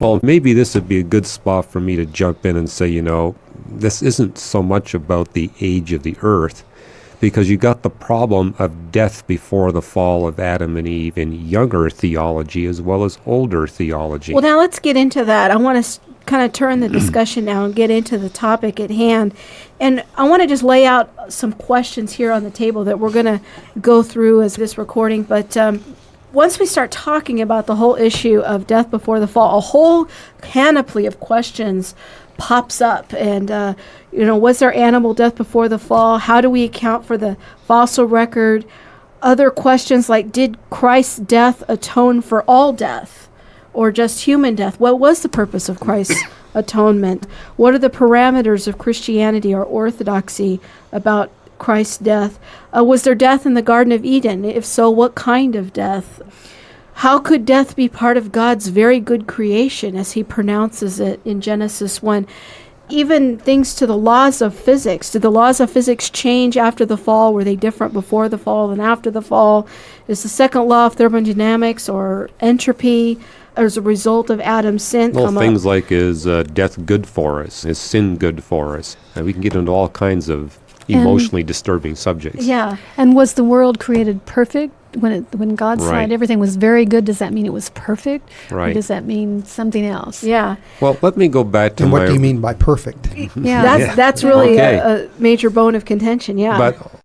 Well, maybe this would be a good spot for me to jump in and say, this isn't so much about the age of the earth, because you got the problem of death before the fall of Adam and Eve in younger theology as well as older theology. Well, now let's get into that. I want to kind of turn the discussion now and get into the topic at hand. And I want to just lay out some questions here on the table that we're going to go through as this recording. But once we start talking about the whole issue of death before the fall, a whole panoply of questions pops up. And, was there animal death before the fall? How do we account for the fossil record? Other questions like, did Christ's death atone for all death or just human death? What was the purpose of Christ's atonement? What are the parameters of Christianity or orthodoxy about Christ's death? Was there death in the Garden of Eden? If so, what kind of death? How could death be part of God's very good creation, as he pronounces it in Genesis 1? Even things to the laws of physics. Did the laws of physics change after the fall? Were they different before the fall than after the fall? Is the second law of thermodynamics or entropy as a result of Adam's sin? Well, things like, is death good for us? Is sin good for us? And we can get into all kinds of emotionally disturbing subjects. Yeah. And was the world created perfect? When God said Right. everything was very good, does that mean it was perfect? Right. Or does that mean something else? Yeah. Well, let me go back to And what do you mean by perfect? Yeah. That's really Okay. a major bone of contention, yeah. But